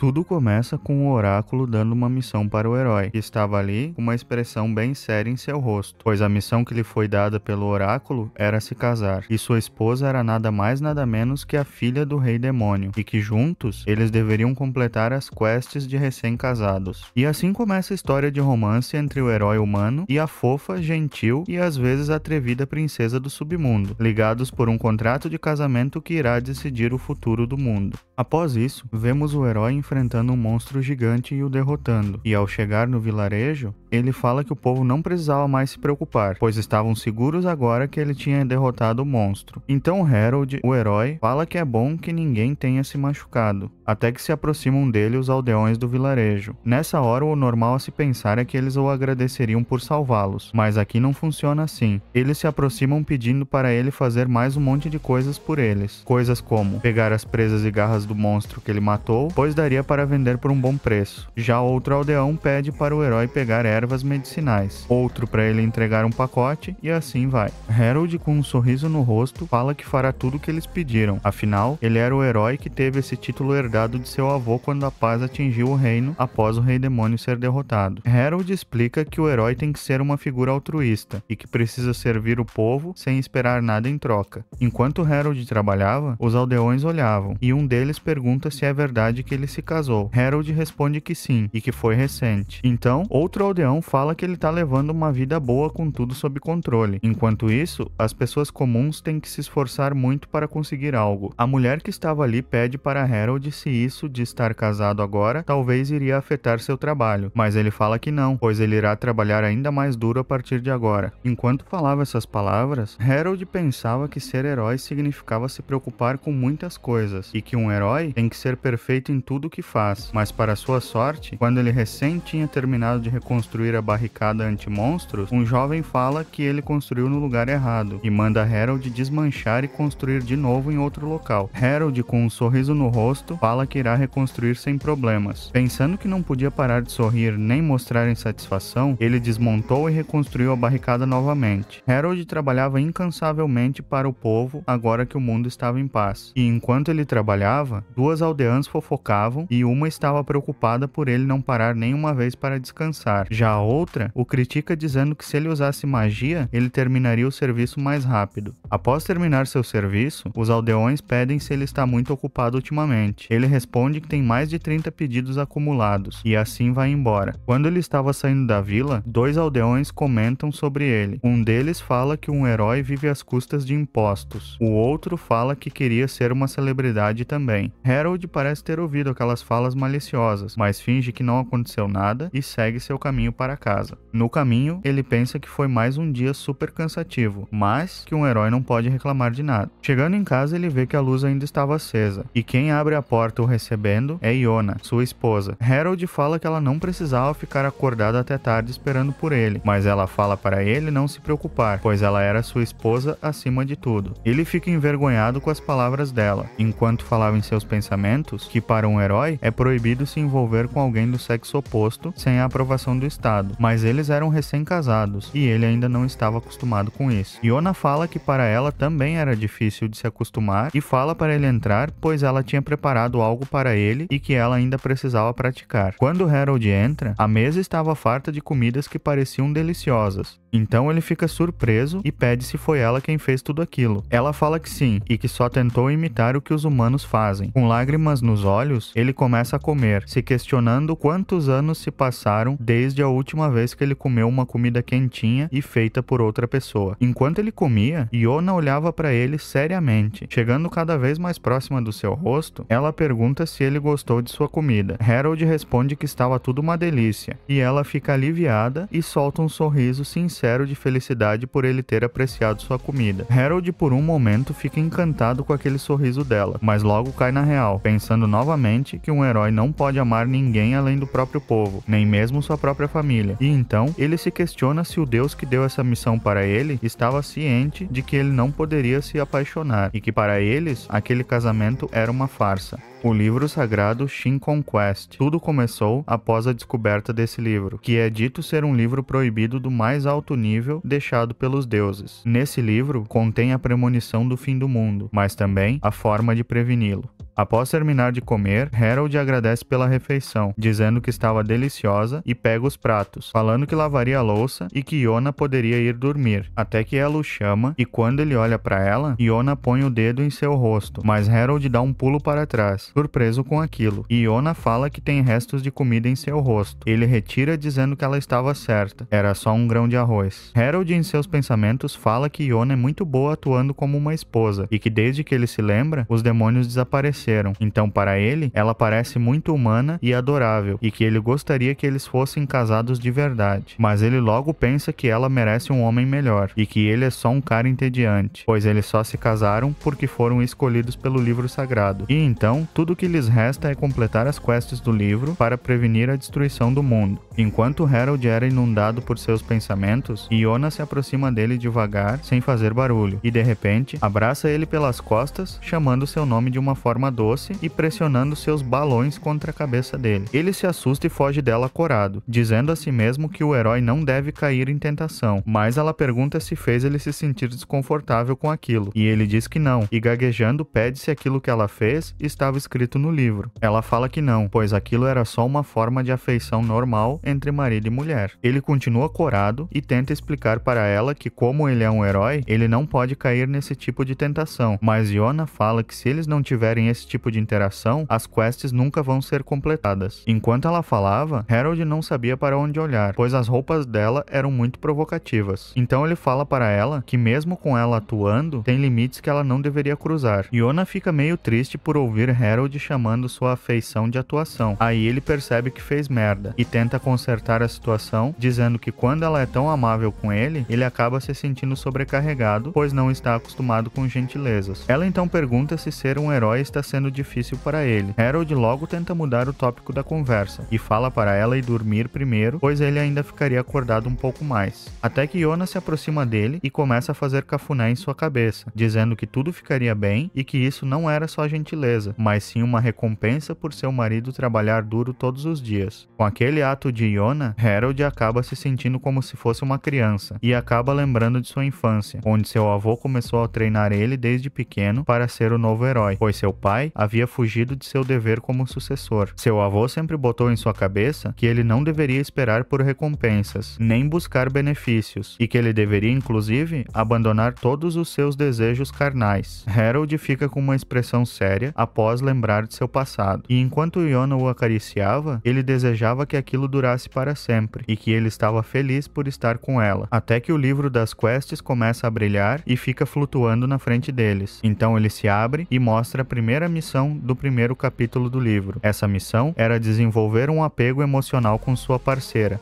Tudo começa com o oráculo dando uma missão para o herói, que estava ali com uma expressão bem séria em seu rosto, pois a missão que lhe foi dada pelo oráculo era se casar, e sua esposa era nada mais nada menos que a filha do rei demônio, e que juntos eles deveriam completar as quests de recém-casados. E assim começa a história de romance entre o herói humano e a fofa, gentil e às vezes atrevida princesa do submundo, ligados por um contrato de casamento que irá decidir o futuro do mundo. Após isso, vemos o herói enfrentando um monstro gigante e o derrotando, e ao chegar no vilarejo, ele fala que o povo não precisava mais se preocupar, pois estavam seguros agora que ele tinha derrotado o monstro. Então Harold, o herói, fala que é bom que ninguém tenha se machucado, até que se aproximam dele os aldeões do vilarejo. Nessa hora, o normal a se pensar é que eles o agradeceriam por salvá-los, mas aqui não funciona assim. Eles se aproximam pedindo para ele fazer mais um monte de coisas por eles, coisas como pegar as presas e garras do monstro que ele matou, pois daria para vender por um bom preço. Já outro aldeão pede para o herói pegar ervas medicinais, outro para ele entregar um pacote, e assim vai. Harold, com um sorriso no rosto, fala que fará tudo o que eles pediram, afinal, ele era o herói que teve esse título herdado de seu avô quando a paz atingiu o reino após o rei demônio ser derrotado. Harold explica que o herói tem que ser uma figura altruísta, e que precisa servir o povo sem esperar nada em troca. Enquanto Harold trabalhava, os aldeões olhavam, e um deles pergunta se é verdade que ele se casou. Harold responde que sim, e que foi recente. Então, outro aldeão fala que ele tá levando uma vida boa com tudo sob controle. Enquanto isso, as pessoas comuns têm que se esforçar muito para conseguir algo. A mulher que estava ali pede para Harold se isso de estar casado agora talvez iria afetar seu trabalho, mas ele fala que não, pois ele irá trabalhar ainda mais duro a partir de agora. Enquanto falava essas palavras, Harold pensava que ser herói significava se preocupar com muitas coisas, e que um herói tem que ser perfeito em tudo o que faz, mas para sua sorte, quando ele recém tinha terminado de reconstruir a barricada anti-monstros, um jovem fala que ele construiu no lugar errado, e manda Harold desmanchar e construir de novo em outro local. Harold, com um sorriso no rosto, fala que irá reconstruir sem problemas. Pensando que não podia parar de sorrir nem mostrar insatisfação, ele desmontou e reconstruiu a barricada novamente. Harold trabalhava incansavelmente para o povo agora que o mundo estava em paz, e enquanto ele trabalhava, duas aldeãs fofocavam e uma estava preocupada por ele não parar nenhuma vez para descansar. Já a outra o critica dizendo que se ele usasse magia, ele terminaria o serviço mais rápido. Após terminar seu serviço, os aldeões pedem se ele está muito ocupado ultimamente. Ele responde que tem mais de 30 pedidos acumulados, e assim vai embora. Quando ele estava saindo da vila, dois aldeões comentam sobre ele. Um deles fala que um herói vive às custas de impostos. O outro fala que queria ser uma celebridade também. Harold parece ter ouvido aquelas falas maliciosas, mas finge que não aconteceu nada e segue seu caminho para casa. No caminho, ele pensa que foi mais um dia super cansativo, mas que um herói não pode reclamar de nada. Chegando em casa, ele vê que a luz ainda estava acesa, e quem abre a porta o recebendo é Iona, sua esposa. Harold fala que ela não precisava ficar acordada até tarde esperando por ele, mas ela fala para ele não se preocupar, pois ela era sua esposa acima de tudo. Ele fica envergonhado com as palavras dela, enquanto falava em seus pensamentos que para um herói é proibido se envolver com alguém do sexo oposto sem a aprovação do Estado, mas eles eram recém-casados e ele ainda não estava acostumado com isso. Iona fala que para ela também era difícil de se acostumar e fala para ele entrar, pois ela tinha preparado algo para ele e que ela ainda precisava praticar. Quando Harold entra, a mesa estava farta de comidas que pareciam deliciosas. Então ele fica surpreso e pede se foi ela quem fez tudo aquilo. Ela fala que sim, e que só tentou imitar o que os humanos fazem. Com lágrimas nos olhos, ele começa a comer, se questionando quantos anos se passaram desde a última vez que ele comeu uma comida quentinha e feita por outra pessoa. Enquanto ele comia, Iona olhava para ele seriamente. Chegando cada vez mais próxima do seu rosto, ela pergunta se ele gostou de sua comida. Harold responde que estava tudo uma delícia, e ela fica aliviada e solta um sorriso sincero de felicidade por ele ter apreciado sua comida. Harold por um momento fica encantado com aquele sorriso dela, mas logo cai na real, pensando novamente que um herói não pode amar ninguém além do próprio povo, nem mesmo sua própria família. E então, ele se questiona se o Deus que deu essa missão para ele estava ciente de que ele não poderia se apaixonar, e que para eles, aquele casamento era uma farsa. O livro sagrado Shin Conquest. Tudo começou após a descoberta desse livro, que é dito ser um livro proibido do mais alto nível deixado pelos deuses. Nesse livro, contém a premonição do fim do mundo, mas também a forma de preveni-lo. Após terminar de comer, Harold agradece pela refeição, dizendo que estava deliciosa e pega os pratos, falando que lavaria a louça e que Iona poderia ir dormir, até que ela o chama e quando ele olha para ela, Iona põe o dedo em seu rosto, mas Harold dá um pulo para trás, surpreso com aquilo, e Iona fala que tem restos de comida em seu rosto. Ele retira dizendo que ela estava certa, era só um grão de arroz. Harold em seus pensamentos fala que Iona é muito boa atuando como uma esposa e que desde que ele se lembra, os demônios desapareceram. Então, para ele, ela parece muito humana e adorável, e que ele gostaria que eles fossem casados de verdade. Mas ele logo pensa que ela merece um homem melhor, e que ele é só um cara entediante, pois eles só se casaram porque foram escolhidos pelo livro sagrado. E então, tudo que lhes resta é completar as quests do livro para prevenir a destruição do mundo. Enquanto Harold era inundado por seus pensamentos, Iona se aproxima dele devagar, sem fazer barulho, e de repente, abraça ele pelas costas, chamando seu nome de uma forma doce e pressionando seus balões contra a cabeça dele. Ele se assusta e foge dela corado, dizendo a si mesmo que o herói não deve cair em tentação, mas ela pergunta se fez ele se sentir desconfortável com aquilo, e ele diz que não, e gaguejando pede se aquilo que ela fez estava escrito no livro. Ela fala que não, pois aquilo era só uma forma de afeição normal entre marido e mulher. Ele continua corado e tenta explicar para ela que como ele é um herói, ele não pode cair nesse tipo de tentação, mas Iona fala que se eles não tiverem esse tipo de interação, as quests nunca vão ser completadas. Enquanto ela falava, Harold não sabia para onde olhar, pois as roupas dela eram muito provocativas. Então ele fala para ela que mesmo com ela atuando, tem limites que ela não deveria cruzar. Iona fica meio triste por ouvir Harold chamando sua afeição de atuação. Aí ele percebe que fez merda e tenta consertar a situação, dizendo que quando ela é tão amável com ele, ele acaba se sentindo sobrecarregado, pois não está acostumado com gentilezas. Ela então pergunta se ser um herói está sendo difícil para ele. Harold logo tenta mudar o tópico da conversa e fala para ela ir dormir primeiro, pois ele ainda ficaria acordado um pouco mais. Até que Iona se aproxima dele e começa a fazer cafuné em sua cabeça, dizendo que tudo ficaria bem e que isso não era só gentileza, mas sim uma recompensa por seu marido trabalhar duro todos os dias. Com aquele ato de Iona, Harold acaba se sentindo como se fosse uma criança e acaba lembrando de sua infância, onde seu avô começou a treinar ele desde pequeno para ser o novo herói, pois seu pai havia fugido de seu dever como sucessor. Seu avô sempre botou em sua cabeça que ele não deveria esperar por recompensas, nem buscar benefícios, e que ele deveria, inclusive, abandonar todos os seus desejos carnais. Harold fica com uma expressão séria após lembrar de seu passado, e enquanto Iona o acariciava, ele desejava que aquilo durasse para sempre, e que ele estava feliz por estar com ela, até que o livro das quests começa a brilhar e fica flutuando na frente deles. Então ele se abre e mostra a primeira missão do primeiro capítulo do livro. Essa missão era desenvolver um apego emocional com sua parceira.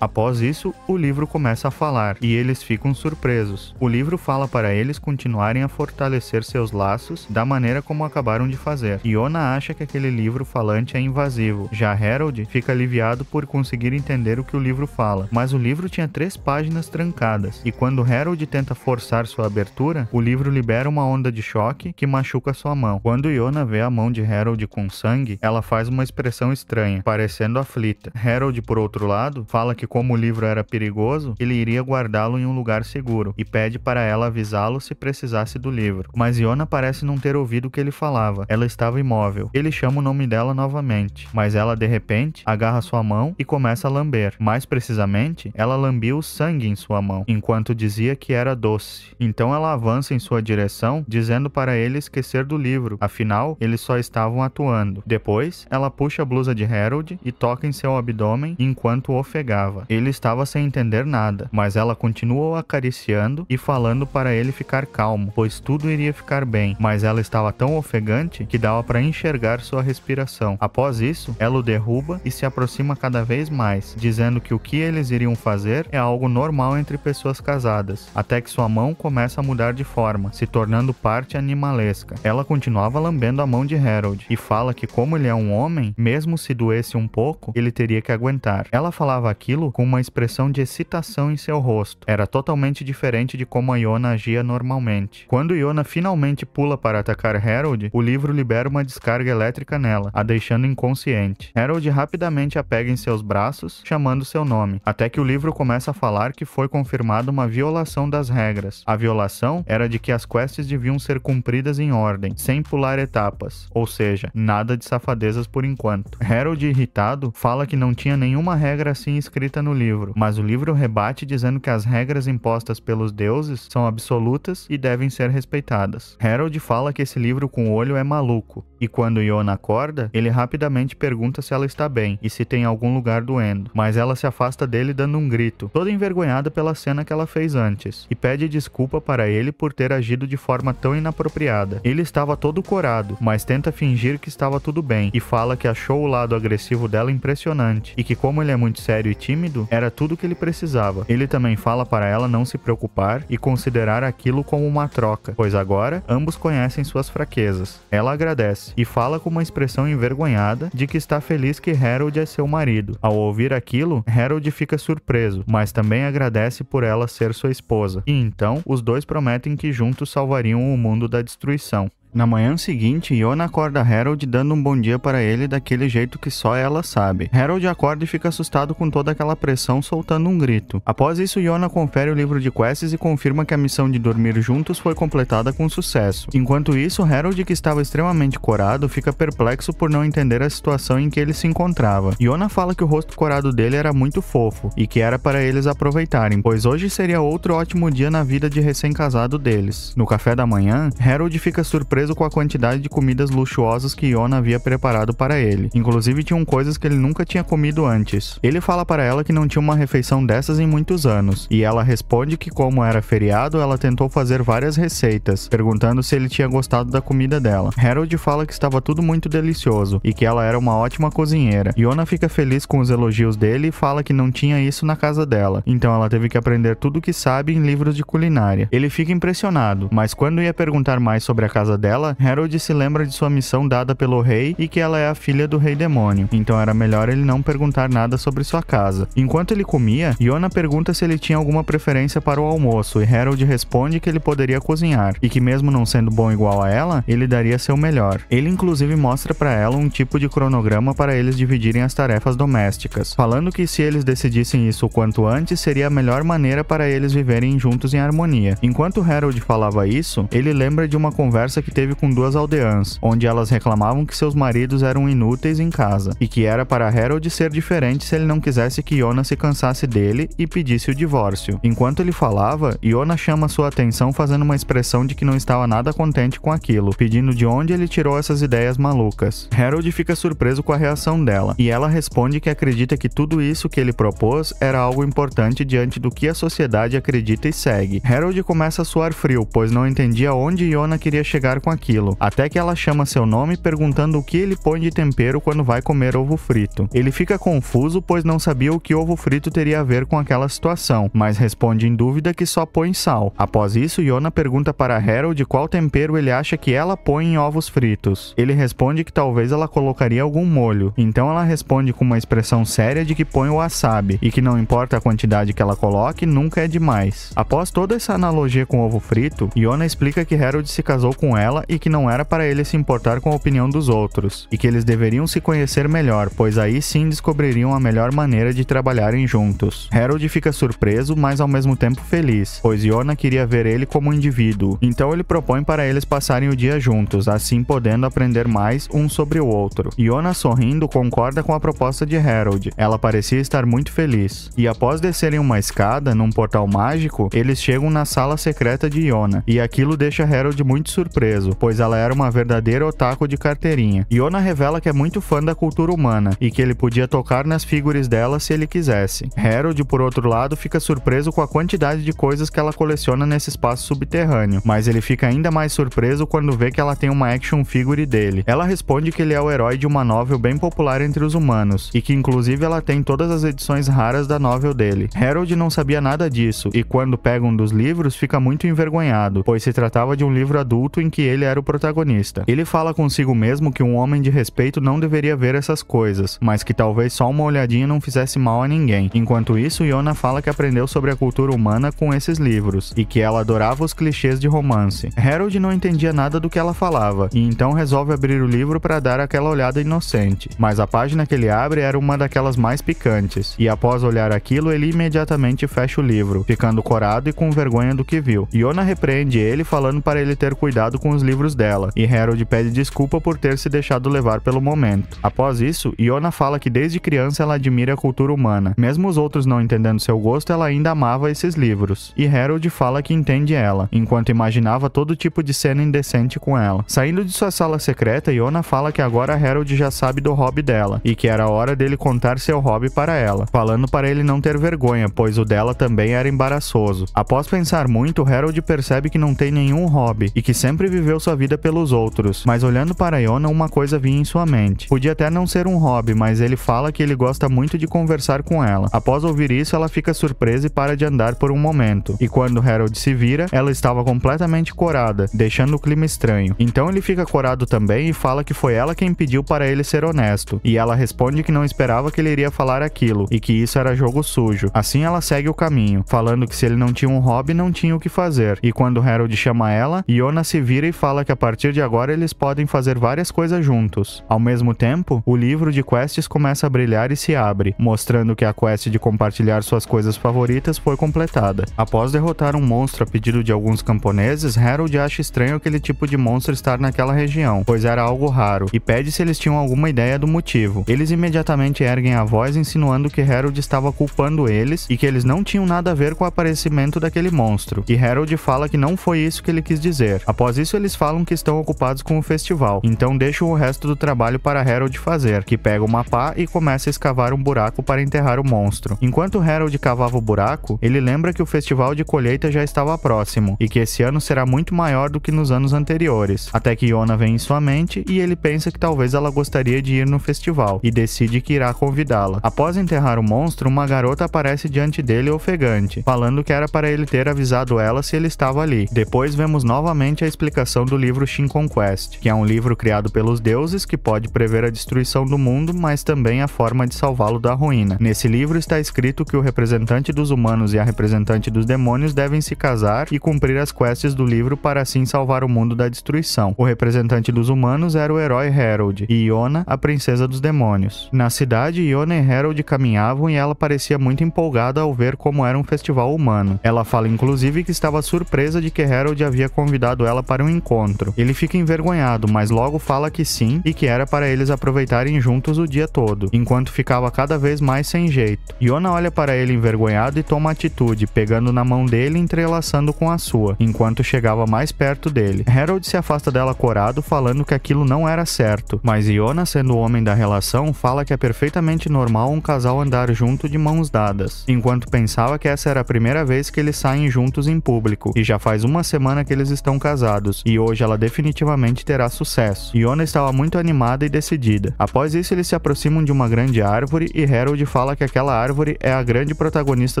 Após isso, o livro começa a falar, e eles ficam surpresos. O livro fala para eles continuarem a fortalecer seus laços da maneira como acabaram de fazer. Iona acha que aquele livro falante é invasivo. Já Harold fica aliviado por conseguir entender o que o livro fala. Mas o livro tinha 3 páginas trancadas, e quando Harold tenta forçar sua abertura, o livro libera uma onda de choque que machuca sua mão. Quando Iona vê a mão de Harold com sangue, ela faz uma expressão estranha, parecendo aflita. Harold, por outro lado, fala que como o livro era perigoso, ele iria guardá-lo em um lugar seguro, e pede para ela avisá-lo se precisasse do livro. Mas Iona parece não ter ouvido o que ele falava. Ela estava imóvel. Ele chama o nome dela novamente, mas ela de repente agarra sua mão e começa a lamber. Mais precisamente, ela lambia o sangue em sua mão, enquanto dizia que era doce. Então ela avança em sua direção, dizendo para ele esquecer do livro, afinal, eles só estavam atuando. Depois, ela puxa a blusa de Harold e toca em seu abdômen enquanto o ofegava. Ele estava sem entender nada, mas ela continuou acariciando e falando para ele ficar calmo, pois tudo iria ficar bem, mas ela estava tão ofegante que dava para enxergar sua respiração. Após isso, ela o derruba e se aproxima cada vez mais, dizendo que o que eles iriam fazer é algo normal entre pessoas casadas, até que sua mão começa a mudar de forma, se tornando parte animalesca. Ela continuava lambendo a mão de Harold e fala que como ele é um homem, mesmo se doesse um pouco, ele teria que aguentar. Ela falava aquilo aquilo com uma expressão de excitação em seu rosto. Era totalmente diferente de como a Iona agia normalmente. Quando Iona finalmente pula para atacar Harold, o livro libera uma descarga elétrica nela, a deixando inconsciente. Harold rapidamente a pega em seus braços, chamando seu nome, até que o livro começa a falar que foi confirmada uma violação das regras. A violação era de que as quests deviam ser cumpridas em ordem, sem pular etapas, ou seja, nada de safadezas por enquanto. Harold, irritado, fala que não tinha nenhuma regra assim escrita no livro, mas o livro rebate dizendo que as regras impostas pelos deuses são absolutas e devem ser respeitadas. Harold fala que esse livro com o olho é maluco, e quando Iona acorda, ele rapidamente pergunta se ela está bem e se tem algum lugar doendo, mas ela se afasta dele dando um grito, toda envergonhada pela cena que ela fez antes, e pede desculpa para ele por ter agido de forma tão inapropriada. Ele estava todo corado, mas tenta fingir que estava tudo bem, e fala que achou o lado agressivo dela impressionante, e que como ele é muito sério e tímido, era tudo que ele precisava. Ele também fala para ela não se preocupar e considerar aquilo como uma troca, pois agora ambos conhecem suas fraquezas. Ela agradece, e fala com uma expressão envergonhada de que está feliz que Harold é seu marido. Ao ouvir aquilo, Harold fica surpreso, mas também agradece por ela ser sua esposa, e então os dois prometem que juntos salvariam o mundo da destruição. Na manhã seguinte, Iona acorda Harold dando um bom dia para ele daquele jeito que só ela sabe. Harold acorda e fica assustado com toda aquela pressão, soltando um grito. Após isso, Iona confere o livro de quests e confirma que a missão de dormir juntos foi completada com sucesso. Enquanto isso, Harold, que estava extremamente corado, fica perplexo por não entender a situação em que ele se encontrava. Iona fala que o rosto corado dele era muito fofo e que era para eles aproveitarem, pois hoje seria outro ótimo dia na vida de recém-casado deles. No café da manhã, Harold fica surpreso com a quantidade de comidas luxuosas que Iona havia preparado para ele. Inclusive tinham coisas que ele nunca tinha comido antes. Ele fala para ela que não tinha uma refeição dessas em muitos anos, e ela responde que como era feriado, ela tentou fazer várias receitas, perguntando se ele tinha gostado da comida dela. Harold fala que estava tudo muito delicioso, e que ela era uma ótima cozinheira. Iona fica feliz com os elogios dele e fala que não tinha isso na casa dela, então ela teve que aprender tudo o que sabe em livros de culinária. Ele fica impressionado, mas quando ia perguntar mais sobre a casa dela, Harold se lembra de sua missão dada pelo rei e que ela é a filha do rei demônio, então era melhor ele não perguntar nada sobre sua casa. Enquanto ele comia, Iona pergunta se ele tinha alguma preferência para o almoço, e Harold responde que ele poderia cozinhar, e que mesmo não sendo bom igual a ela, ele daria seu melhor. Ele inclusive mostra para ela um tipo de cronograma para eles dividirem as tarefas domésticas, falando que se eles decidissem isso o quanto antes, seria a melhor maneira para eles viverem juntos em harmonia. Enquanto Harold falava isso, ele lembra de uma conversa que teve com duas aldeãs, onde elas reclamavam que seus maridos eram inúteis em casa, e que era para Harold ser diferente se ele não quisesse que Iona se cansasse dele e pedisse o divórcio. Enquanto ele falava, Iona chama sua atenção fazendo uma expressão de que não estava nada contente com aquilo, pedindo de onde ele tirou essas ideias malucas. Harold fica surpreso com a reação dela, e ela responde que acredita que tudo isso que ele propôs era algo importante diante do que a sociedade acredita e segue. Harold começa a suar frio, pois não entendia onde Iona queria chegar com aquilo, até que ela chama seu nome perguntando o que ele põe de tempero quando vai comer ovo frito. Ele fica confuso, pois não sabia o que ovo frito teria a ver com aquela situação, mas responde em dúvida que só põe sal. Após isso, Iona pergunta para Harold qual tempero ele acha que ela põe em ovos fritos. Ele responde que talvez ela colocaria algum molho, então ela responde com uma expressão séria de que põe o wasabi, e que não importa a quantidade que ela coloque, nunca é demais. Após toda essa analogia com ovo frito, Iona explica que Harold se casou com ela e que não era para ele se importar com a opinião dos outros, e que eles deveriam se conhecer melhor, pois aí sim descobririam a melhor maneira de trabalharem juntos. Harold fica surpreso, mas ao mesmo tempo feliz, pois Iona queria ver ele como um indivíduo, então ele propõe para eles passarem o dia juntos, assim podendo aprender mais um sobre o outro. Iona, sorrindo, concorda com a proposta de Harold. Ela parecia estar muito feliz, e após descerem uma escada, num portal mágico, eles chegam na sala secreta de Iona, e aquilo deixa Harold muito surpreso, pois ela era uma verdadeira otaku de carteirinha. Iona revela que é muito fã da cultura humana, e que ele podia tocar nas figuras dela se ele quisesse. Harold, por outro lado, fica surpreso com a quantidade de coisas que ela coleciona nesse espaço subterrâneo, mas ele fica ainda mais surpreso quando vê que ela tem uma action figure dele. Ela responde que ele é o herói de uma novel bem popular entre os humanos, e que inclusive ela tem todas as edições raras da novel dele. Harold não sabia nada disso, e quando pega um dos livros, fica muito envergonhado, pois se tratava de um livro adulto em que ele era o protagonista. Ele fala consigo mesmo que um homem de respeito não deveria ver essas coisas, mas que talvez só uma olhadinha não fizesse mal a ninguém. Enquanto isso, Yona fala que aprendeu sobre a cultura humana com esses livros, e que ela adorava os clichês de romance. Harold não entendia nada do que ela falava, e então resolve abrir o livro para dar aquela olhada inocente. Mas a página que ele abre era uma daquelas mais picantes, e após olhar aquilo, ele imediatamente fecha o livro, ficando corado e com vergonha do que viu. Yona repreende ele, falando para ele ter cuidado com os livros dela, e Harold pede desculpa por ter se deixado levar pelo momento. Após isso, Yona fala que desde criança ela admira a cultura humana. Mesmo os outros não entendendo seu gosto, ela ainda amava esses livros. E Harold fala que entende ela, enquanto imaginava todo tipo de cena indecente com ela. Saindo de sua sala secreta, Yona fala que agora Harold já sabe do hobby dela, e que era hora dele contar seu hobby para ela, falando para ele não ter vergonha, pois o dela também era embaraçoso. Após pensar muito, Harold percebe que não tem nenhum hobby, e que sempre viveu sua vida pelos outros. Mas olhando para Yona, uma coisa vinha em sua mente. Podia até não ser um hobby, mas ele fala que ele gosta muito de conversar com ela. Após ouvir isso, ela fica surpresa e para de andar por um momento. E quando Harold se vira, ela estava completamente corada, deixando o clima estranho. Então ele fica corado também e fala que foi ela quem pediu para ele ser honesto. E ela responde que não esperava que ele iria falar aquilo, e que isso era jogo sujo. Assim ela segue o caminho, falando que se ele não tinha um hobby, não tinha o que fazer. E quando Harold chama ela, Yona se vira e fala que a partir de agora eles podem fazer várias coisas juntos. Ao mesmo tempo, o livro de quests começa a brilhar e se abre, mostrando que a quest de compartilhar suas coisas favoritas foi completada. Após derrotar um monstro a pedido de alguns camponeses, Harold acha estranho aquele tipo de monstro estar naquela região, pois era algo raro, e pede se eles tinham alguma ideia do motivo. Eles imediatamente erguem a voz insinuando que Harold estava culpando eles e que eles não tinham nada a ver com o aparecimento daquele monstro. E Harold fala que não foi isso que ele quis dizer. Após isso, eles falam que estão ocupados com o festival, então deixam o resto do trabalho para Harold fazer, que pega uma pá e começa a escavar um buraco para enterrar o monstro. Enquanto Harold cavava o buraco, ele lembra que o festival de colheita já estava próximo, e que esse ano será muito maior do que nos anos anteriores. Até que Yona vem em sua mente e ele pensa que talvez ela gostaria de ir no festival, e decide que irá convidá-la. Após enterrar o monstro, uma garota aparece diante dele ofegante, falando que era para ele ter avisado ela se ele estava ali. Depois vemos novamente a explicação do livro Shin Conquest, que é um livro criado pelos deuses que pode prever a destruição do mundo, mas também a forma de salvá-lo da ruína. Nesse livro está escrito que o representante dos humanos e a representante dos demônios devem se casar e cumprir as quests do livro para assim salvar o mundo da destruição. O representante dos humanos era o herói Harold, e Yona, a princesa dos demônios. Na cidade, Yona e Harold caminhavam e ela parecia muito empolgada ao ver como era um festival humano. Ela fala inclusive que estava surpresa de que Harold havia convidado ela para um encontro. Ele fica envergonhado, mas logo fala que sim e que era para eles aproveitarem juntos o dia todo, enquanto ficava cada vez mais sem jeito. Yona olha para ele envergonhado e toma atitude, pegando na mão dele e entrelaçando com a sua, enquanto chegava mais perto dele. Harold se afasta dela corado, falando que aquilo não era certo, mas Yona, sendo o homem da relação, fala que é perfeitamente normal um casal andar junto de mãos dadas, enquanto pensava que essa era a primeira vez que eles saem juntos em público, e já faz uma semana que eles estão casados, e hoje ela definitivamente terá sucesso. Yona estava muito animada e decidida. Após isso, eles se aproximam de uma grande árvore e Harold fala que aquela árvore é a grande protagonista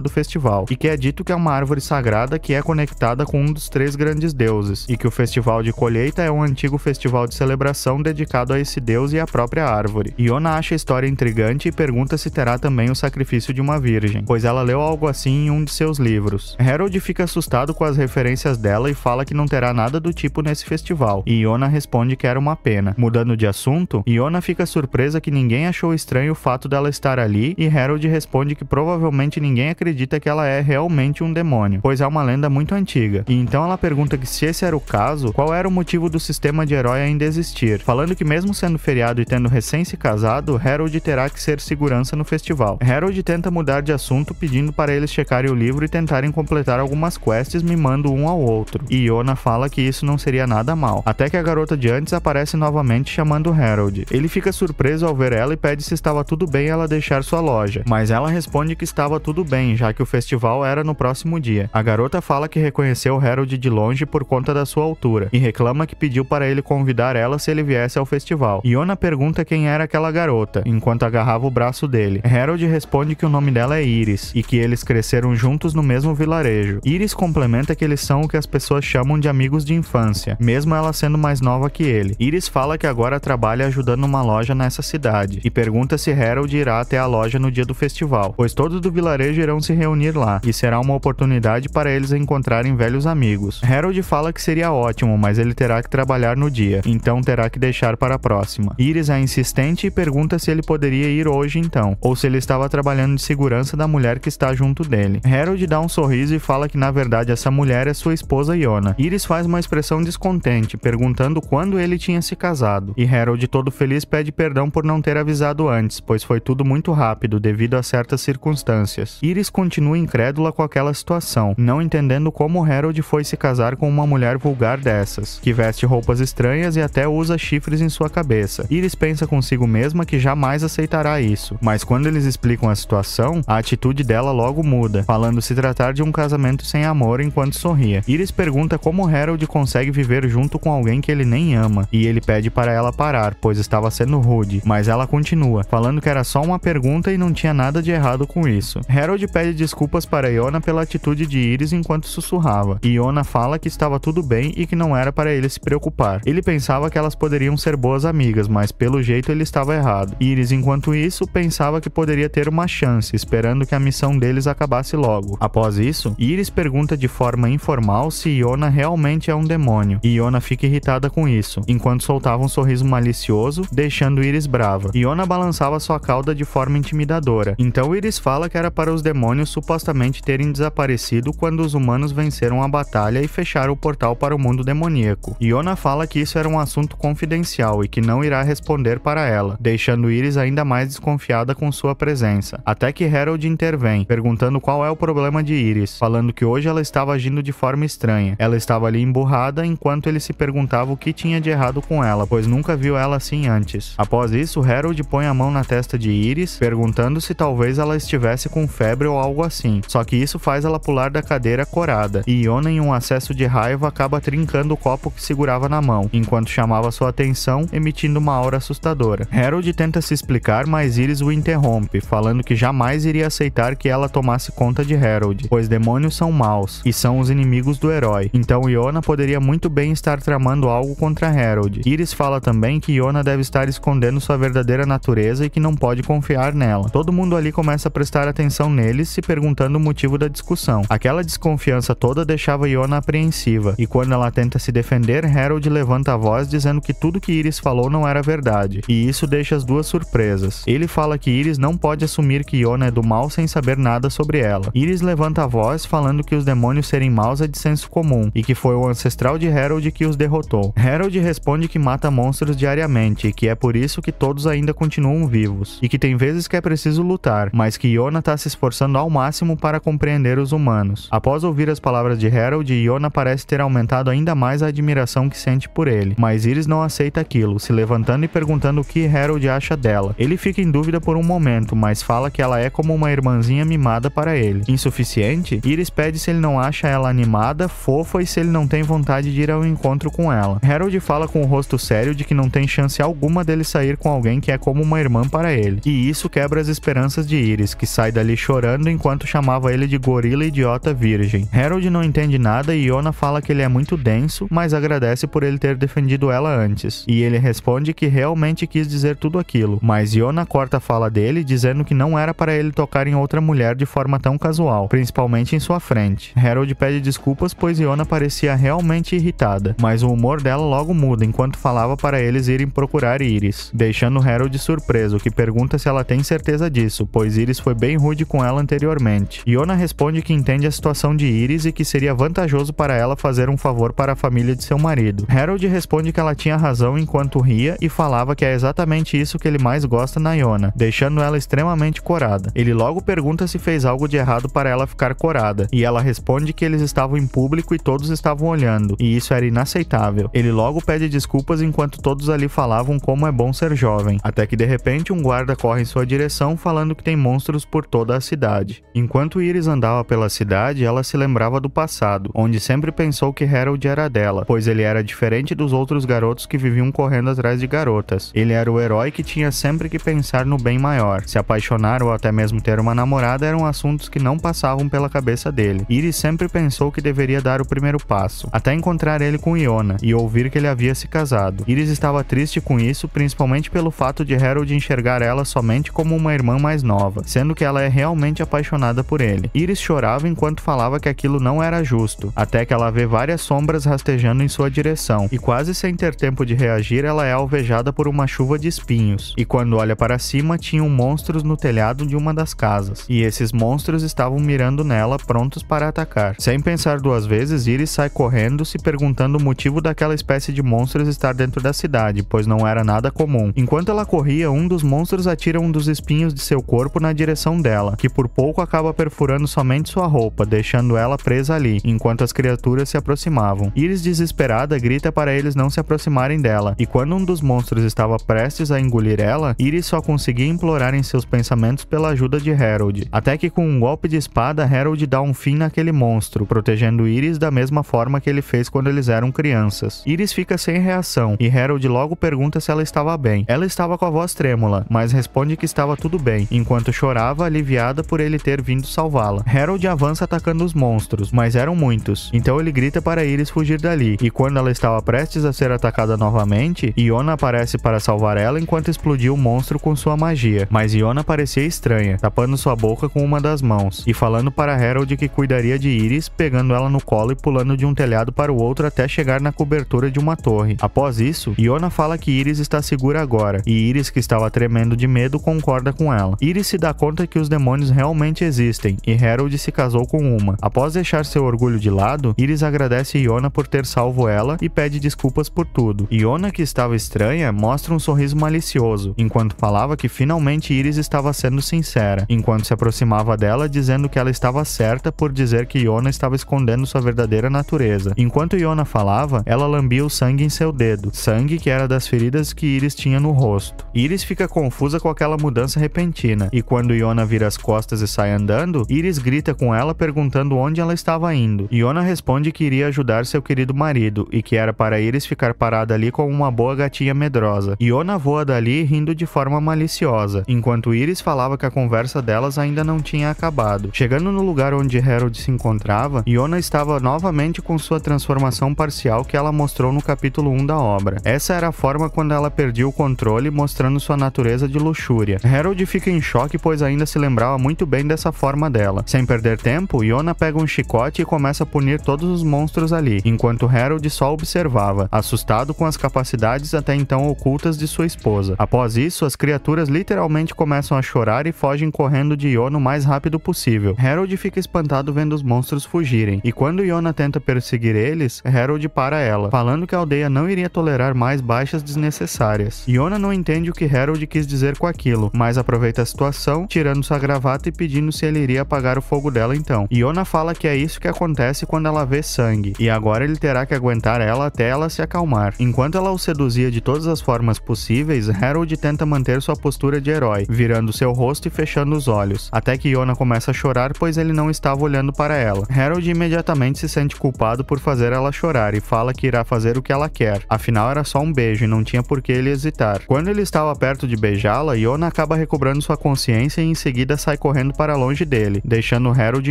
do festival, e que é dito que é uma árvore sagrada que é conectada com um dos 3 grandes deuses, e que o festival de colheita é um antigo festival de celebração dedicado a esse deus e à própria árvore. Yona acha a história intrigante e pergunta se terá também o sacrifício de uma virgem, pois ela leu algo assim em um de seus livros. Harold fica assustado com as referências dela e fala que não terá nada do tipo nesse festival, e Yona responde que era uma pena. Mudando de assunto, Yona fica surpresa que ninguém achou estranho o fato dela estar ali, e Harold responde que provavelmente ninguém acredita que ela é realmente um demônio, pois é uma lenda muito antiga. E então ela pergunta que se esse era o caso, qual era o motivo do sistema de herói ainda existir, falando que mesmo sendo feriado e tendo recém se casado, Harold terá que ser segurança no festival. Harold tenta mudar de assunto, pedindo para eles checarem o livro e tentarem completar algumas quests, mimando um ao outro, e Yona fala que isso não seria nada mal, até que a garota de antes aparece novamente chamando Harold. Ele fica surpreso ao ver ela e pede se estava tudo bem ela deixar sua loja, mas ela responde que estava tudo bem, já que o festival era no próximo dia. A garota fala que reconheceu Harold de longe por conta da sua altura, e reclama que pediu para ele convidar ela se ele viesse ao festival. Yona pergunta quem era aquela garota, enquanto agarrava o braço dele. Harold responde que o nome dela é Iris, e que eles cresceram juntos no mesmo vilarejo. Iris complementa que eles são o que as pessoas chamam de amigos de infância, infância, mesmo ela sendo mais nova que ele. Iris fala que agora trabalha ajudando uma loja nessa cidade e pergunta se Harold irá até a loja no dia do festival, pois todos do vilarejo irão se reunir lá e será uma oportunidade para eles encontrarem velhos amigos. Harold fala que seria ótimo, mas ele terá que trabalhar no dia, então terá que deixar para a próxima. Iris é insistente e pergunta se ele poderia ir hoje então, ou se ele estava trabalhando de segurança da mulher que está junto dele. Harold dá um sorriso e fala que na verdade essa mulher é sua esposa Iona. Iris faz uma expressão descontente, perguntando quando ele tinha se casado, e Harold, todo feliz, pede perdão por não ter avisado antes, pois foi tudo muito rápido devido a certas circunstâncias. Iris continua incrédula com aquela situação, não entendendo como Harold foi se casar com uma mulher vulgar dessas, que veste roupas estranhas e até usa chifres em sua cabeça. Iris pensa consigo mesma que jamais aceitará isso, mas quando eles explicam a situação, a atitude dela logo muda, falando se tratar de um casamento sem amor enquanto sorria. Iris pergunta como Harold consegue viver junto com alguém que ele nem ama, e ele pede para ela parar, pois estava sendo rude, mas ela continua, falando que era só uma pergunta e não tinha nada de errado com isso. Harold pede desculpas para Iona pela atitude de Iris enquanto sussurrava, e Iona fala que estava tudo bem e que não era para ele se preocupar. Ele pensava que elas poderiam ser boas amigas, mas pelo jeito ele estava errado. Iris, enquanto isso, pensava que poderia ter uma chance, esperando que a missão deles acabasse logo. Após isso, Iris pergunta de forma informal se Iona realmente é um demônio, e Iona fica irritada com isso, enquanto soltava um sorriso malicioso, deixando Iris brava. Iona balançava sua cauda de forma intimidadora, então Iris fala que era para os demônios supostamente terem desaparecido quando os humanos venceram a batalha e fecharam o portal para o mundo demoníaco. Iona fala que isso era um assunto confidencial e que não irá responder para ela, deixando Iris ainda mais desconfiada com sua presença, até que Harold intervém, perguntando qual é o problema de Iris, falando que hoje ela estava agindo de forma estranha. Ela estava ali emburrada enquanto ele se perguntava o que tinha de errado com ela, pois nunca viu ela assim antes. Após isso, Harold põe a mão na testa de Iris, perguntando se talvez ela estivesse com febre ou algo assim, só que isso faz ela pular da cadeira corada, e Iona, em um acesso de raiva, acaba trincando o copo que segurava na mão, enquanto chamava sua atenção, emitindo uma aura assustadora. Harold tenta se explicar, mas Iris o interrompe, falando que jamais iria aceitar que ela tomasse conta de Harold, pois demônios são maus, e são os inimigos do herói, então Iona poderia muito bem estar tramando algo contra Harold. Iris fala também que Iona deve estar escondendo sua verdadeira natureza e que não pode confiar nela. Todo mundo ali começa a prestar atenção neles, se perguntando o motivo da discussão. Aquela desconfiança toda deixava Iona apreensiva, e quando ela tenta se defender, Harold levanta a voz dizendo que tudo que Iris falou não era verdade, e isso deixa as duas surpresas. Ele fala que Iris não pode assumir que Iona é do mal sem saber nada sobre ela. Iris levanta a voz falando que os demônios serem maus é de senso comum, e que foi o ancestral de Harold que os derrotou. Harold responde que mata monstros diariamente, e que é por isso que todos ainda continuam vivos, e que tem vezes que é preciso lutar, mas que Iona tá se esforçando ao máximo para compreender os humanos. Após ouvir as palavras de Harold, Iona parece ter aumentado ainda mais a admiração que sente por ele, mas Iris não aceita aquilo, se levantando e perguntando o que Harold acha dela. Ele fica em dúvida por um momento, mas fala que ela é como uma irmãzinha mimada para ele. Insuficiente, Iris pede se ele não acha ela animada, fofa e se ele não tem vontade de ir ao encontro com ela. Harold fala com o rosto sério de que não tem chance alguma dele sair com alguém que é como uma irmã para ele, e isso quebra as esperanças de Iris, que sai dali chorando enquanto chamava ele de gorila idiota virgem. Harold não entende nada e Iona fala que ele é muito denso, mas agradece por ele ter defendido ela antes, e ele responde que realmente quis dizer tudo aquilo, mas Iona corta a fala dele dizendo que não era para ele tocar em outra mulher de forma tão casual, principalmente em sua frente. Harold pede desculpas pois Iona parecia realmente irritada, mas o humor dela logo muda enquanto falava para eles irem procurar Iris, deixando Harold surpreso, que pergunta se ela tem certeza disso, pois Iris foi bem rude com ela anteriormente. Iona responde que entende a situação de Iris e que seria vantajoso para ela fazer um favor para a família de seu marido. Harold responde que ela tinha razão enquanto ria e falava que é exatamente isso que ele mais gosta na Iona, deixando ela extremamente corada. Ele logo pergunta se fez algo de errado para ela ficar corada, e ela responde que eles estavam em público e todos estavam olhando, e isso era inaceitável. Ele logo pede desculpas enquanto todos ali falavam como é bom ser jovem, até que de repente um guarda corre em sua direção falando que tem monstros por toda a cidade. Enquanto Iris andava pela cidade, ela se lembrava do passado, onde sempre pensou que Harold era dela, pois ele era diferente dos outros garotos que viviam correndo atrás de garotas. Ele era o herói que tinha sempre que pensar no bem maior. Se apaixonar ou até mesmo ter uma namorada eram assuntos que não passavam pela cabeça dele. Iris sempre pensou que deveria dar o primeiro passo, até encontrar encontrar ele com Iona e ouvir que ele havia se casado. Iris estava triste com isso, principalmente pelo fato de Harold enxergar ela somente como uma irmã mais nova, sendo que ela é realmente apaixonada por ele. Iris chorava enquanto falava que aquilo não era justo, até que ela vê várias sombras rastejando em sua direção, e quase sem ter tempo de reagir, ela é alvejada por uma chuva de espinhos. E quando olha para cima, tinham monstros no telhado de uma das casas, e esses monstros estavam mirando nela, prontos para atacar. Sem pensar duas vezes, Iris sai correndo, se perguntando o motivo daquela espécie de monstros estar dentro da cidade, pois não era nada comum. Enquanto ela corria, um dos monstros atira um dos espinhos de seu corpo na direção dela, que por pouco acaba perfurando somente sua roupa, deixando ela presa ali, enquanto as criaturas se aproximavam. Iris, desesperada, grita para eles não se aproximarem dela, e quando um dos monstros estava prestes a engolir ela, Iris só conseguia implorar em seus pensamentos pela ajuda de Harold, até que com um golpe de espada, Harold dá um fim naquele monstro, protegendo Iris da mesma forma que ele fez quando eles eram crianças. Iris fica sem reação, e Harold logo pergunta se ela estava bem. Ela estava com a voz trêmula, mas responde que estava tudo bem, enquanto chorava, aliviada por ele ter vindo salvá-la. Harold avança atacando os monstros, mas eram muitos, então ele grita para Iris fugir dali, e quando ela estava prestes a ser atacada novamente, Iona aparece para salvar ela enquanto explodiu o monstro com sua magia, mas Iona parecia estranha, tapando sua boca com uma das mãos, e falando para Harold que cuidaria de Iris, pegando ela no colo e pulando de um telhado para o outro até chegar na cobertura de uma torre. Após isso, Iona fala que Iris está segura agora, e Iris, que estava tremendo de medo, concorda com ela. Iris se dá conta que os demônios realmente existem, e Harold se casou com uma. Após deixar seu orgulho de lado, Iris agradece Iona por ter salvo ela e pede desculpas por tudo. Iona, que estava estranha, mostra um sorriso malicioso, enquanto falava que finalmente Iris estava sendo sincera, enquanto se aproximava dela dizendo que ela estava certa por dizer que Iona estava escondendo sua verdadeira natureza. Enquanto Iona falava, ela lambia o sangue em seu dedo, sangue que era das feridas que Iris tinha no rosto. Iris fica confusa com aquela mudança repentina, e quando Iona vira as costas e sai andando, Iris grita com ela perguntando onde ela estava indo. Iona responde que iria ajudar seu querido marido, e que era para Iris ficar parada ali como uma boa gatinha medrosa. Iona voa dali rindo de forma maliciosa, enquanto Iris falava que a conversa delas ainda não tinha acabado. Chegando no lugar onde Harold se encontrava, Iona estava novamente com sua transformação parcial que ela mostrou no capítulo 1 da obra. Essa era a forma quando ela perdia o controle, mostrando sua natureza de luxúria. Harold fica em choque, pois ainda se lembrava muito bem dessa forma dela. Sem perder tempo, Iona pega um chicote e começa a punir todos os monstros ali, enquanto Harold só observava, assustado com as capacidades até então ocultas de sua esposa. Após isso, as criaturas literalmente começam a chorar e fogem correndo de Iona o mais rápido possível. Harold fica espantado vendo os monstros fugirem, e quando Iona tenta perseguir eles, Harold para ela, falando que a aldeia não iria tolerar mais baixas desnecessárias. Iona não entende o que Harold quis dizer com aquilo, mas aproveita a situação, tirando sua gravata e pedindo se ele iria apagar o fogo dela então. Iona fala que é isso que acontece quando ela vê sangue, e agora ele terá que aguentar ela até ela se acalmar. Enquanto ela o seduzia de todas as formas possíveis, Harold tenta manter sua postura de herói, virando seu rosto e fechando os olhos, até que Iona começa a chorar, pois ele não estava olhando para ela. Harold imediatamente se sente culpado por fazer ela chorar e fala que irá fazer o que ela quer, afinal era só um beijo e não tinha por que ele hesitar. Quando ele estava perto de beijá-la, Iona acaba recobrando sua consciência e em seguida sai correndo para longe dele, deixando Harold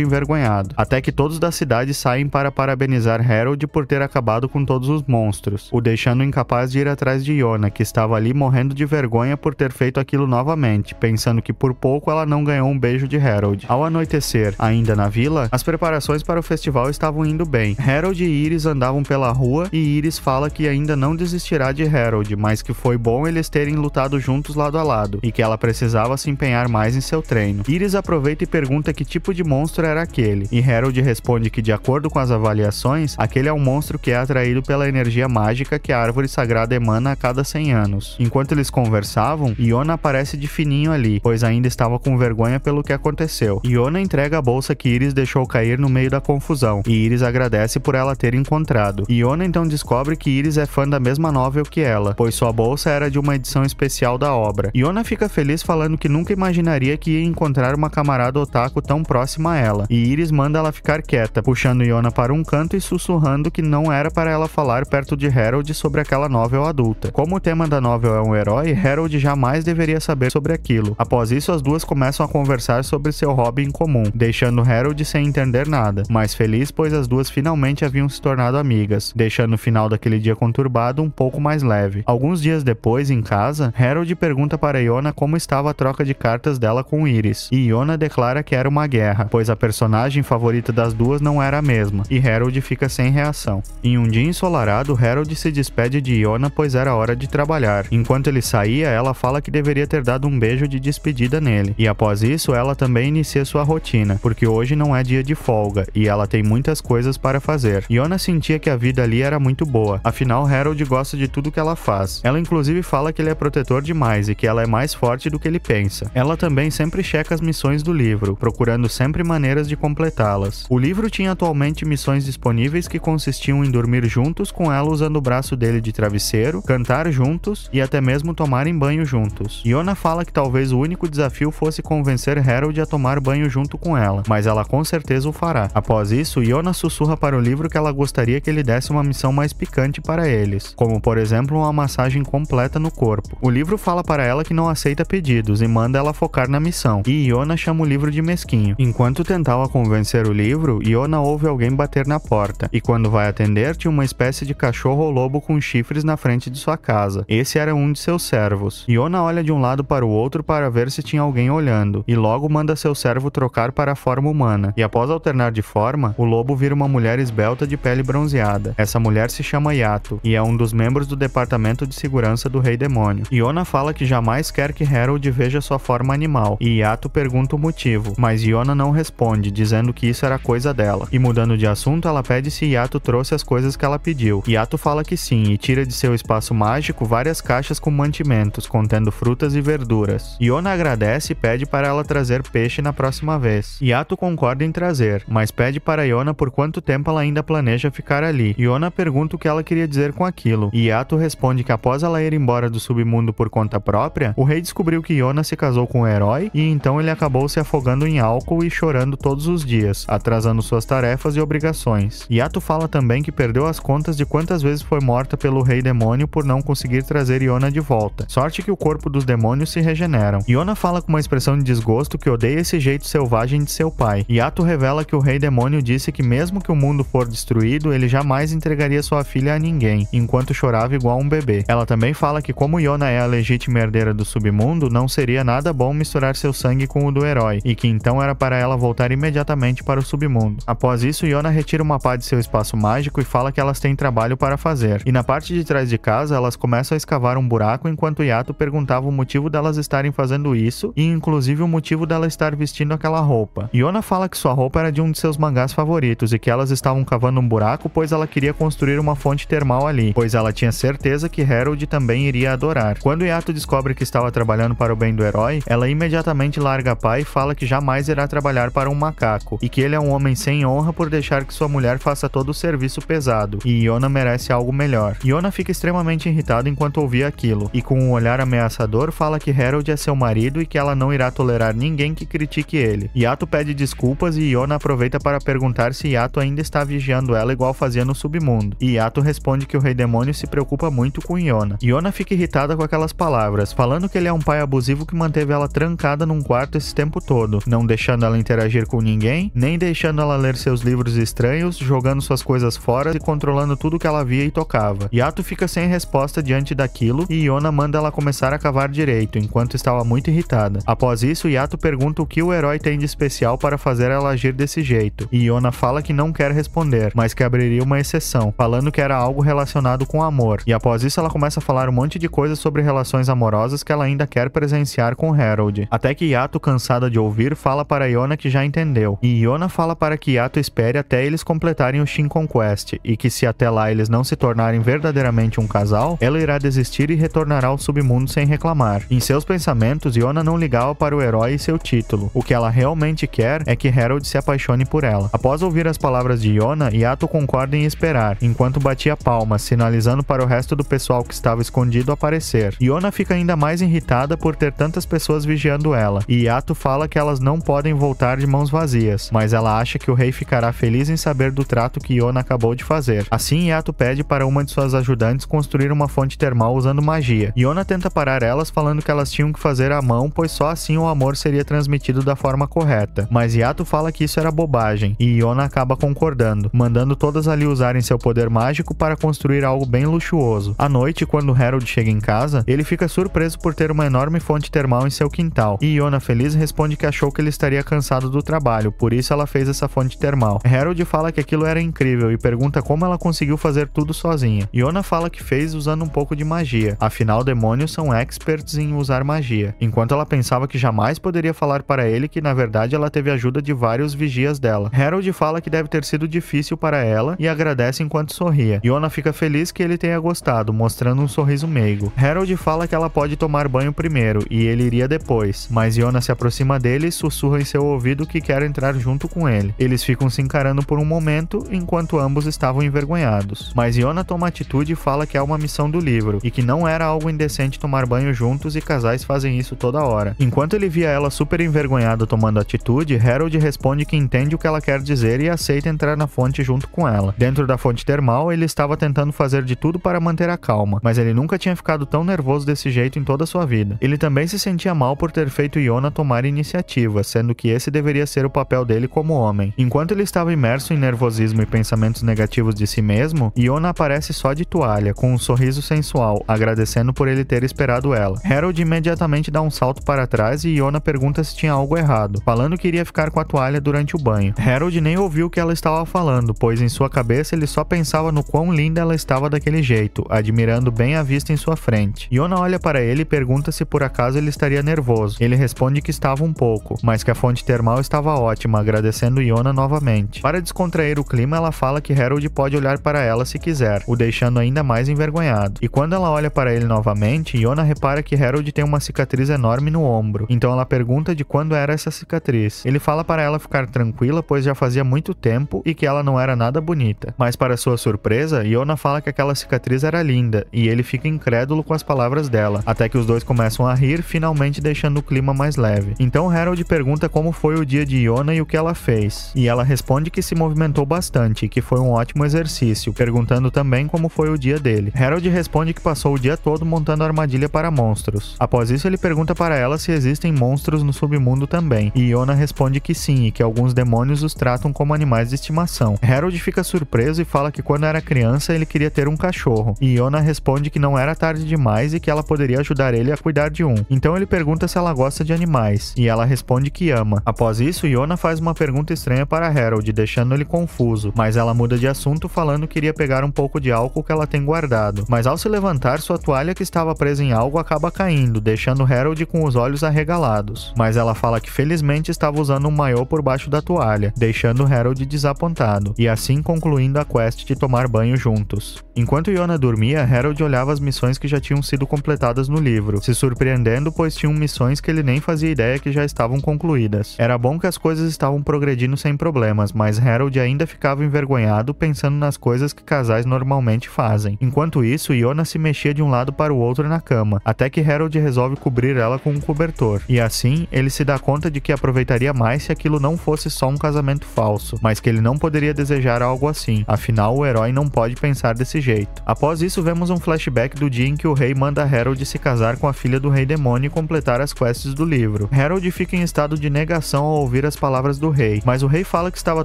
envergonhado, até que todos da cidade saem para parabenizar Harold por ter acabado com todos os monstros, o deixando incapaz de ir atrás de Iona, que estava ali morrendo de vergonha por ter feito aquilo novamente, pensando que por pouco ela não ganhou um beijo de Harold. Ao anoitecer, ainda na vila, as preparações para o festival estavam indo bem. Harold e Iris andavam pela rua e Iris fala que ainda não desistirá de Harold, mas que foi bom eles terem lutado juntos lado a lado, e que ela precisava se empenhar mais em seu treino. Iris aproveita e pergunta que tipo de monstro era aquele, e Harold responde que de acordo com as avaliações, aquele é um monstro que é atraído pela energia mágica que a árvore sagrada emana a cada 100 anos. Enquanto eles conversavam, Iona aparece de fininho ali, pois ainda estava com vergonha pelo que aconteceu. Iona entrega a bolsa que Iris deixou cair no meio da confusão, e Iris agradece por ela ter encontrado. Iona então descobre que Iris é fã da mesma novel que ela, pois sua bolsa era de uma edição especial da obra. Iona fica feliz falando que nunca imaginaria que ia encontrar uma camarada otaku tão próxima a ela, e Iris manda ela ficar quieta, puxando Iona para um canto e sussurrando que não era para ela falar perto de Harold sobre aquela novel adulta. Como o tema da novel é um herói, Harold jamais deveria saber sobre aquilo. Após isso, as duas começam a conversar sobre seu hobby em comum, deixando Harold sem entender nada, mas feliz pois as duas finalmente haviam se tornado tornado amigas, deixando o final daquele dia conturbado um pouco mais leve. Alguns dias depois, em casa, Harold pergunta para Iona como estava a troca de cartas dela com Iris, e Iona declara que era uma guerra, pois a personagem favorita das duas não era a mesma, e Harold fica sem reação. Em um dia ensolarado, Harold se despede de Iona pois era hora de trabalhar. Enquanto ele saía, ela fala que deveria ter dado um beijo de despedida nele, e após isso ela também inicia sua rotina, porque hoje não é dia de folga, e ela tem muitas coisas para fazer. Iona sentia que a vida ali era muito boa, afinal Harold gosta de tudo que ela faz. Ela inclusive fala que ele é protetor demais e que ela é mais forte do que ele pensa. Ela também sempre checa as missões do livro, procurando sempre maneiras de completá-las. O livro tinha atualmente missões disponíveis que consistiam em dormir juntos com ela usando o braço dele de travesseiro, cantar juntos e até mesmo tomarem banho juntos. Iona fala que talvez o único desafio fosse convencer Harold a tomar banho junto com ela, mas ela com certeza o fará. Após isso, Iona sussurra para o livro que ela gostaria que ele desse uma missão mais picante para eles, como por exemplo uma massagem completa no corpo. O livro fala para ela que não aceita pedidos e manda ela focar na missão, e Iona chama o livro de mesquinho. Enquanto tentava convencer o livro, Iona ouve alguém bater na porta, e quando vai atender, tinha uma espécie de cachorro ou lobo com chifres na frente de sua casa. Esse era um de seus servos. Iona olha de um lado para o outro para ver se tinha alguém olhando, e logo manda seu servo trocar para a forma humana, e após alternar de forma, o lobo vira uma mulher esbelta de pele bronzeada. Essa mulher se chama Yato, e é um dos membros do departamento de segurança do Rei Demônio. Iona fala que jamais quer que Harold veja sua forma animal, e Yato pergunta o motivo, mas Iona não responde, dizendo que isso era coisa dela. E mudando de assunto, ela pede se Yato trouxe as coisas que ela pediu. Yato fala que sim, e tira de seu espaço mágico várias caixas com mantimentos, contendo frutas e verduras. Iona agradece e pede para ela trazer peixe na próxima vez. Yato concorda em trazer, mas pede para Iona por quanto tempo ela ainda planeja ficar ali. Iona pergunta o que ela queria dizer com aquilo, e Yato responde que após ela ir embora do submundo por conta própria, o rei descobriu que Iona se casou com um herói, e então ele acabou se afogando em álcool e chorando todos os dias, atrasando suas tarefas e obrigações. Yato fala também que perdeu as contas de quantas vezes foi morta pelo Rei Demônio por não conseguir trazer Iona de volta. Sorte que o corpo dos demônios se regeneram. Iona fala com uma expressão de desgosto que odeia esse jeito selvagem de seu pai. Yato revela que o Rei Demônio disse que mesmo que o mundo for destruído, ele jamais entregaria sua filha a ninguém, enquanto chorava igual um bebê. Ela também fala que como Iona é a legítima herdeira do submundo, não seria nada bom misturar seu sangue com o do herói, e que então era para ela voltar imediatamente para o submundo. Após isso, Iona retira uma pá de seu espaço mágico e fala que elas têm trabalho para fazer. E na parte de trás de casa, elas começam a escavar um buraco enquanto Yato perguntava o motivo delas estarem fazendo isso, e inclusive o motivo dela estar vestindo aquela roupa. Iona fala que sua roupa era de um de seus mangás favoritos e que elas estavam cavando um buraco pois ela queria construir uma fonte termal ali, pois ela tinha certeza que Harold também iria adorar. Quando Yato descobre que estava trabalhando para o bem do herói, ela imediatamente larga a pá e fala que jamais irá trabalhar para um macaco, e que ele é um homem sem honra por deixar que sua mulher faça todo o serviço pesado, e Iona merece algo melhor. Iona fica extremamente irritada enquanto ouvia aquilo, e com um olhar ameaçador fala que Harold é seu marido e que ela não irá tolerar ninguém que critique ele. Yato pede desculpas e Iona aproveita para perguntar se Yato ainda está vigiando ela igual fazia no submundo, e Yato responde que o Rei Demônio se preocupa muito com Iona. Iona fica irritada com aquelas palavras, falando que ele é um pai abusivo que manteve ela trancada num quarto esse tempo todo, não deixando ela interagir com ninguém, nem deixando ela ler seus livros estranhos, jogando suas coisas fora e controlando tudo que ela via e tocava. Yato fica sem resposta diante daquilo e Iona manda ela começar a cavar direito, enquanto estava muito irritada. Após isso, Yato pergunta o que o herói tem de especial para fazer ela agir desse jeito, e Iona fala que não quer responder, mas que abriria uma exceção, falando que era algo relacionado com amor. E após isso ela começa a falar um monte de coisas sobre relações amorosas que ela ainda quer presenciar com Harold. Até que Yato, cansada de ouvir, fala para Iona que já entendeu. E Iona fala para que Yato espere até eles completarem o Shin Conquest, e que se até lá eles não se tornarem verdadeiramente um casal, ela irá desistir e retornará ao submundo sem reclamar. Em seus pensamentos, Iona não ligava para o herói e seu título. O que ela realmente quer é que Harold se apaixone por ela. Após ouvir as palavras de Iona, Yato concorda em esperar, enquanto batia palmas, sinalizando para o resto do pessoal que estava escondido aparecer. Iona fica ainda mais irritada por ter tantas pessoas vigiando ela, e Yato fala que elas não podem voltar de mãos vazias, mas ela acha que o rei ficará feliz em saber do trato que Iona acabou de fazer. Assim, Yato pede para uma de suas ajudantes construir uma fonte termal usando magia. Iona tenta parar elas, falando que elas tinham que fazer à mão, pois só assim o amor seria transmitido da forma correta. Mas Yato fala que isso era bobagem, e Iona acaba concordando, mandando todas todas ali usarem seu poder mágico para construir algo bem luxuoso. À noite, quando Harold chega em casa, ele fica surpreso por ter uma enorme fonte termal em seu quintal, e Iona feliz responde que achou que ele estaria cansado do trabalho, por isso ela fez essa fonte termal. Harold fala que aquilo era incrível e pergunta como ela conseguiu fazer tudo sozinha. Iona fala que fez usando um pouco de magia, afinal demônios são experts em usar magia, enquanto ela pensava que jamais poderia falar para ele que na verdade ela teve ajuda de vários vigias dela. Harold fala que deve ter sido difícil para ela e agradece enquanto sorria. Iona fica feliz que ele tenha gostado, mostrando um sorriso meigo. Harold fala que ela pode tomar banho primeiro e ele iria depois, mas Iona se aproxima dele e sussurra em seu ouvido que quer entrar junto com ele. Eles ficam se encarando por um momento, enquanto ambos estavam envergonhados. Mas Iona toma atitude e fala que é uma missão do livro, e que não era algo indecente tomar banho juntos e casais fazem isso toda hora. Enquanto ele via ela super envergonhada tomando atitude, Harold responde que entende o que ela quer dizer e aceita entrar na fonte junto com ela. Dentro da fonte termal, ele estava tentando fazer de tudo para manter a calma, mas ele nunca tinha ficado tão nervoso desse jeito em toda a sua vida. Ele também se sentia mal por ter feito Iona tomar iniciativa, sendo que esse deveria ser o papel dele como homem. Enquanto ele estava imerso em nervosismo e pensamentos negativos de si mesmo, Iona aparece só de toalha, com um sorriso sensual, agradecendo por ele ter esperado ela. Harold imediatamente dá um salto para trás e Iona pergunta se tinha algo errado, falando que iria ficar com a toalha durante o banho. Harold nem ouviu o que ela estava falando, pois em sua cabeça ele só pensava no quão linda ela estava daquele jeito, admirando bem a vista em sua frente. Iona olha para ele e pergunta se por acaso ele estaria nervoso. Ele responde que estava um pouco, mas que a fonte termal estava ótima, agradecendo Iona novamente. Para descontrair o clima, ela fala que Harold pode olhar para ela se quiser, o deixando ainda mais envergonhado. E quando ela olha para ele novamente, Iona repara que Harold tem uma cicatriz enorme no ombro, então ela pergunta de quando era essa cicatriz. Ele fala para ela ficar tranquila, pois já fazia muito tempo e que ela não era nada bonita. Mas para sua surpresa, Iona fala que aquela cicatriz era linda, e ele fica incrédulo com as palavras dela, até que os dois começam a rir, finalmente deixando o clima mais leve. Então Harold pergunta como foi o dia de Iona e o que ela fez, e ela responde que se movimentou bastante e que foi um ótimo exercício, perguntando também como foi o dia dele. Harold responde que passou o dia todo montando armadilha para monstros. Após isso, ele pergunta para ela se existem monstros no submundo também, e Iona responde que sim, e que alguns demônios os tratam como animais de estimação. Harold fica surpreso e fala que quando era criança ele queria ter um cachorro, e Iona responde que não era tarde demais e que ela poderia ajudar ele a cuidar de um. Então ele pergunta se ela gosta de animais, e ela responde que ama. Após isso, Iona faz uma pergunta estranha para Harold, deixando ele confuso, mas ela muda de assunto falando que iria pegar um pouco de álcool que ela tem guardado. Mas ao se levantar, sua toalha que estava presa em algo acaba caindo, deixando Harold com os olhos arregalados. Mas ela fala que felizmente estava usando um maiô por baixo da toalha, deixando Harold desapontado, e assim concluindo a quest de tomar banho juntos. Enquanto Iona dormia, Harold olhava as missões que já tinham sido completadas no livro, se surpreendendo pois tinham missões que ele nem fazia ideia que já estavam concluídas. Era bom que as coisas estavam progredindo sem problemas, mas Harold ainda ficava envergonhado pensando nas coisas que casais normalmente fazem. Enquanto isso, Iona se mexia de um lado para o outro na cama, até que Harold resolve cobrir ela com um cobertor. E assim, ele se dá conta de que aproveitaria mais se aquilo não fosse só um casamento falso, mas que ele não poderia desejar algo assim, afinal o herói não pode pensar desse jeito. Após isso, vemos um flashback do dia em que o rei manda Harold se casar com a filha do rei demônio e completar as quests do livro. Harold fica em estado de negação ao ouvir as palavras do rei, mas o rei fala que estava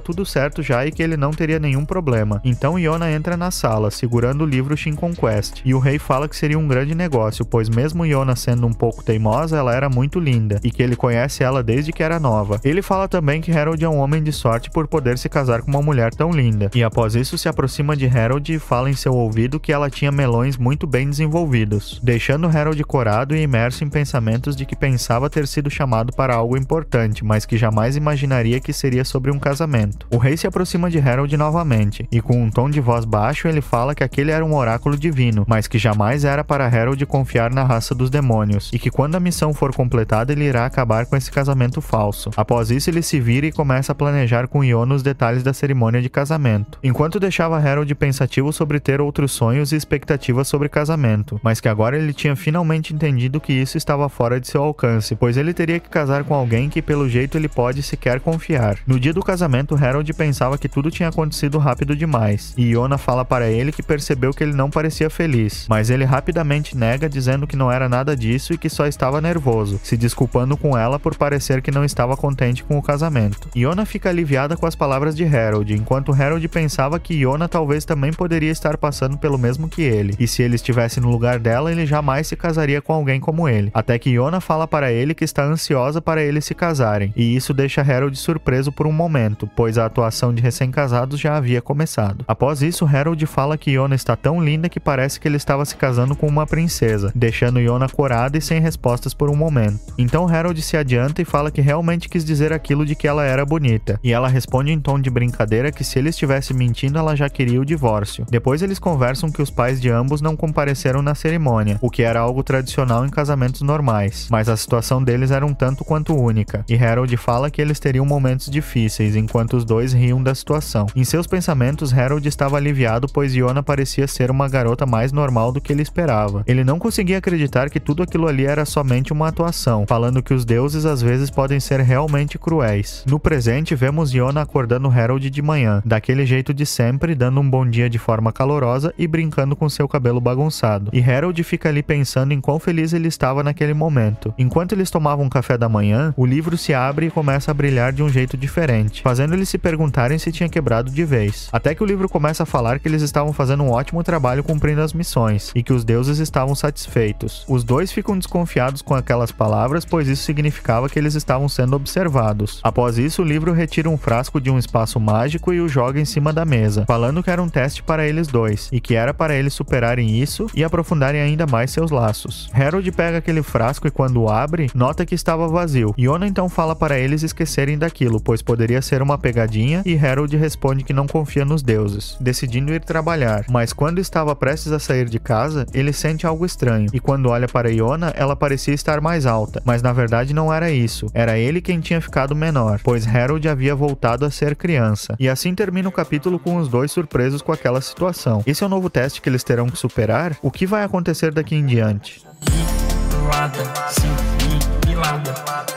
tudo certo já e que ele não teria nenhum problema. Então Iona entra na sala, segurando o livro Shinkon Quest, e o rei fala que seria um grande negócio, pois mesmo Iona sendo um pouco teimosa, ela era muito linda, e que ele conhece ela desde que era nova. Ele fala também que Harold é um homem de sorte por poder se casar com uma mulher tão linda, e após isso se aproxima de Harold e fala em seu ouvido que ela tinha melões muito bem desenvolvidos, deixando Harold corado e imerso em pensamentos de que pensava ter sido chamado para algo importante, mas que jamais imaginaria que seria sobre um casamento. O rei se aproxima de Harold novamente, e com um tom de voz baixo ele fala que aquele era um oráculo divino, mas que jamais era para Harold confiar na raça dos demônios, e que quando a missão for completada ele irá acabar com esse casamento falso. Após isso ele se vira e começa a planejar com Iona os detalhes da cerimônia de casamento, enquanto deixava Harold pensativo sobre ter outros sonhos e expectativas sobre casamento, mas que agora ele tinha finalmente entendido que isso estava fora de seu alcance, pois ele teria que casar com alguém que pelo jeito ele pode sequer confiar. No dia do casamento, Harold pensava que tudo tinha acontecido rápido demais, e Iona fala para ele que percebeu que ele não parecia feliz, mas ele rapidamente nega, dizendo que não era nada disso e que só estava nervoso, se desculpando com ela por parecer que não estava contente com o casamento. Iona fica aliviada com as palavras de Harold, enquanto Harold Harold pensava que Iona talvez também poderia estar passando pelo mesmo que ele, e se ele estivesse no lugar dela, ele jamais se casaria com alguém como ele. Até que Iona fala para ele que está ansiosa para eles se casarem, e isso deixa Harold surpreso por um momento, pois a atuação de recém-casados já havia começado. Após isso, Harold fala que Iona está tão linda que parece que ele estava se casando com uma princesa, deixando Iona corada e sem respostas por um momento. Então Harold se adianta e fala que realmente quis dizer aquilo de que ela era bonita, e ela responde em tom de brincadeira que se ele estivesse mentindo, ela já queria o divórcio. Depois eles conversam que os pais de ambos não compareceram na cerimônia, o que era algo tradicional em casamentos normais, mas a situação deles era um tanto quanto única, e Harold fala que eles teriam momentos difíceis enquanto os dois riam da situação. Em seus pensamentos, Harold estava aliviado, pois Iona parecia ser uma garota mais normal do que ele esperava. Ele não conseguia acreditar que tudo aquilo ali era somente uma atuação, falando que os deuses às vezes podem ser realmente cruéis. No presente, vemos Iona acordando Harold de manhã, daquele jeito de sempre, dando um bom dia de forma calorosa e brincando com seu cabelo bagunçado. E Harold fica ali pensando em quão feliz ele estava naquele momento. Enquanto eles tomavam café da manhã, o livro se abre e começa a brilhar de um jeito diferente, fazendo eles se perguntarem se tinha quebrado de vez. Até que o livro começa a falar que eles estavam fazendo um ótimo trabalho cumprindo as missões, e que os deuses estavam satisfeitos. Os dois ficam desconfiados com aquelas palavras, pois isso significava que eles estavam sendo observados. Após isso, o livro retira um frasco de um espaço mágico e o joga em cima da mesa, falando que era um teste para eles dois, e que era para eles superarem isso e aprofundarem ainda mais seus laços. Harold pega aquele frasco e quando o abre, nota que estava vazio. Iona então fala para eles esquecerem daquilo, pois poderia ser uma pegadinha, e Harold responde que não confia nos deuses, decidindo ir trabalhar. Mas quando estava prestes a sair de casa, ele sente algo estranho, e quando olha para Iona, ela parecia estar mais alta, mas na verdade não era isso, era ele quem tinha ficado menor, pois Harold havia voltado a ser criança. E assim termina o capítulo com os dois surpresos com aquela situação. Esse é o novo teste que eles terão que superar? O que vai acontecer daqui em diante?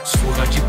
Surra de